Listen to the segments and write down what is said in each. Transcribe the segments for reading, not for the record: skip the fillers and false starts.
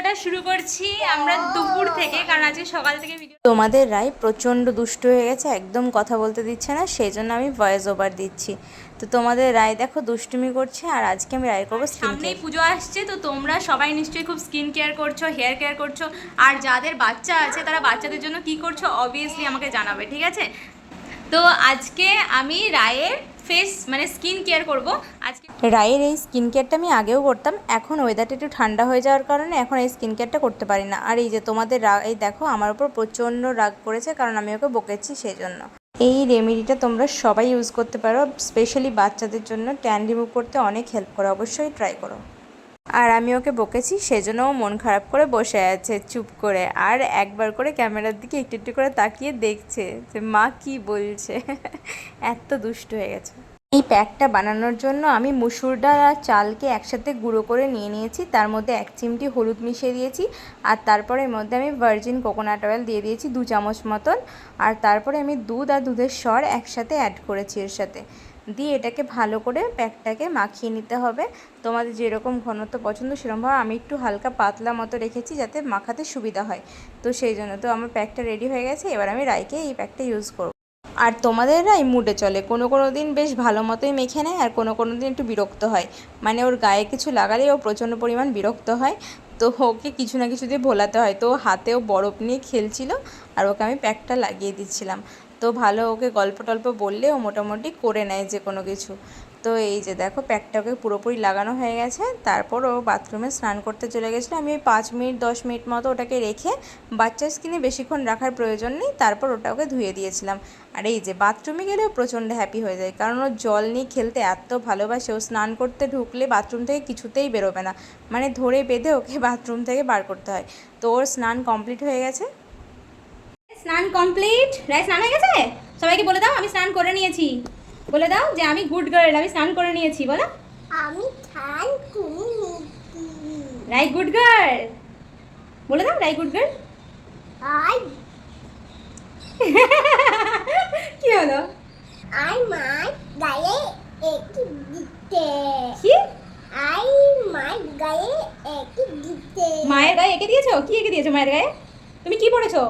ভিডিওটা শুরু করছি আমরা দুপুর থেকে, কারণ আজকে সকাল থেকে ভিডিও। তোমাদের রায় প্রচণ্ড দুষ্ট হয়ে গেছে, একদম কথা বলতে দিচ্ছে না, সেই জন্য আমি ভয়েস ওভার দিচ্ছি। তো তোমাদের রায় দেখো দুষ্টুমি করছে, আর আজকে আমি রায় করবো স্কিন সামনেই কেয়ার। পুজো আসছে, তো তোমরা সবাই নিশ্চয়ই খুব স্কিন কেয়ার করছো, হেয়ার কেয়ার করছো, আর যাদের বাচ্চা আছে তারা বাচ্চাদের জন্য কি করছো অবভিয়াসলি আমাকে জানাবে, ঠিক আছে? তো আজকে আমি রায়ের ফেস মানে স্কিন কেয়ার করব আজকে। রায়ের এই স্কিন কেয়ারটা আমি আগেও করতাম, এখন ওয়েদারটা একটু ঠান্ডা হয়ে যাওয়ার কারণে এখন এই স্কিন কেয়ারটা করতে পারি না। আর এই যে তোমাদের রাগ, এই দেখো আমার উপর প্রচণ্ড রাগ করেছে কারণ আমি ওকে বকেছি, সেই জন্য। এই রেমেডিটা তোমরা সবাই ইউজ করতে পারো, স্পেশালি বাচ্চাদের জন্য ট্যান রিমুভ করতে অনেক হেল্প করে, অবশ্যই ট্রাই করো। আর আমি ওকে বকেছি, সেজন্য ও মন খারাপ করে বসে আছে চুপ করে, আর একবার করে ক্যামেরার দিকে একটু একটু করে তাকিয়ে দেখছে যে মা কি বলছে। এত দুষ্ট হয়ে গেছে। এই প্যাকটা বানানোর জন্য আমি মুসুর ডাল আর চালকে একসাথে গুঁড়ো করে নিয়ে নিয়েছি, তার মধ্যে 1 চিমটি হলুদ মিশিয়ে দিয়েছি, আর তারপরে এর মধ্যে আমি ভার্জিন কোকোনাট অয়েল দিয়ে দিয়েছি 2 চামচ মতন, আর তারপরে আমি দুধ আর দুধের সর একসাথে অ্যাড করেছি এর সাথে দিয়ে এটাকে ভালো করে প্যাকটাকে মাখিয়ে নিতে হবে। তোমাদের যেরকম ঘনত্ব পছন্দ সেরকমভাবে, আমি একটু হালকা পাতলা মতো রেখেছি যাতে মাখাতে সুবিধা হয়, তো সেই জন্য। তো আমার প্যাকটা রেডি হয়ে গেছে, এবার আমি রাইকে এই প্যাকটা ইউজ করব। আর তোমাদের রাই মুডে চলে, কোনো কোনো দিন বেশ ভালো মতোই মেখে নেয়, আর কোনো কোনো দিন একটু বিরক্ত হয়, মানে ওর গায়ে কিছু লাগালেই ও প্রচণ্ড পরিমাণ বিরক্ত হয়, তো ওকে কিছু না কিছু দিয়ে ভোলাতে হয়। তো হাতেও বরফ নিয়ে খেলছিল, আর ওকে আমি প্যাকটা লাগিয়ে দিচ্ছিলাম। তো ভালো, ওকে গল্প টল্প বললে ও মোটামুটি করে নেয় যে কোনো কিছু। তো এই যে দেখো প্যাকটা ওকে পুরোপুরি লাগানো হয়ে গেছে, তারপর ও বাথরুমে স্নান করতে চলে গেছিলো। আমি ওই 5 মিনিট 10 মিনিট মতো ওটাকে রেখে, বাচ্চার স্কিনে বেশিক্ষণ রাখার প্রয়োজন নেই, তারপর ওটা ওকে ধুয়ে দিয়েছিলাম। আর এই যে বাথরুমে গেলেও প্রচণ্ড হ্যাপি হয়ে যায়, কারণ ও জল নিয়ে খেলতে এত ভালোবাসে, ও স্নান করতে ঢুকলে বাথরুম থেকে কিছুতেই বেরোবে না, মানে ধরে বেঁধে ওকে বাথরুম থেকে বার করতে হয়। তো ওর স্নান কমপ্লিট হয়ে গেছে। স্নান কমপ্লিট। রায় স্নান হয়ে গেছে? সবাইকে বলে দাও আমি স্নান করে নিয়েছি। বলে দাও যে আমি গুড গার্ল, আমি স্নান করে নিয়েছি। বলো আমি স্নান করে নিয়েছি। রাই গুড গার্ল। বলে দাও রাই গুড গার্ল। আই কি হলো? আই মাই গায়ে একটি দিতে। কি? আই মাই গায়ে একটি দিতে। মায়ের গায়ে এঁকে দিয়েছো? কি এঁকে দিয়েছো মায়ের গায়ে? তুমি কি পরেছো?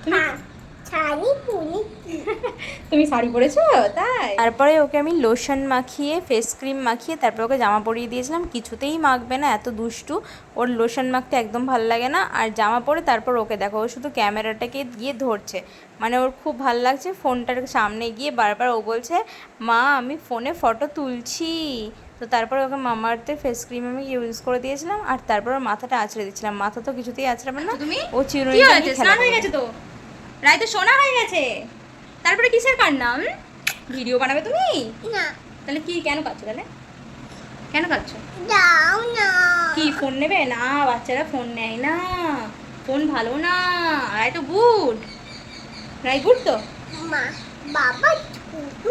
তুমি শাড়ি পরেছি। তুমি শাড়ি পরেছো? তাই? তারপরে ওকে আমি লোশন মাখিয়ে, ফেস ক্রিম মাখিয়ে, তারপরে ওকে জামা পরিয়ে দিয়েছিলাম। কিছুতেই মাখবে না, এত দুষ্টু, ওর লোশন মাখতে একদম ভালো লাগে না। আর জামা পরে তারপর ওকে দেখো, ও শুধু ক্যামেরাটাকে গিয়ে ধরছে, মানে ওর খুব ভালো লাগছে ফোনটার সামনে গিয়ে বারবার ও বলছে মা আমি ফোনে ফটো তুলছি। তো তারপরে ওকে মামাআর্থের ফেস ক্রিম আমি ইউজ করে দিয়েছিলাম, আর তারপর ওর মাথাটা আঁচড়ে দিচ্ছিলাম। মাথা তো কিছুতেই আঁচড়াবে না, তুমি ও কি চিরুনি হয়েছে? স্নান হয়ে গেছে তো? রায় তো সোনা হয়ে গেছে, তারপরে কিসের কান্না? ভিডিও বানাবে তুমি? না, তাহলে কি কেন কাঁদছো? তাহলে কেন কাঁদছো? দাও না। কি ফোন নেবে না? বাচ্চারা ফোন নেয় না, ফোন ভালো না। রায় তো গুড, রায় গুড তো। মা, বাবা শুধু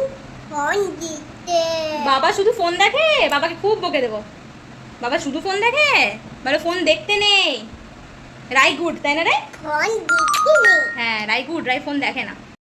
ফোন দিতে। বাবা শুধু ফোন দেখে? বাবাকে খুব বকে দেবো। বাবা শুধু ফোন দেখে, বলো ফোন দেখতে নেই। রাই গুড, তাই না রাই? ফোন দিতে নেই। হ্যাঁ রাই গুড, রাই ফোন দেখে না।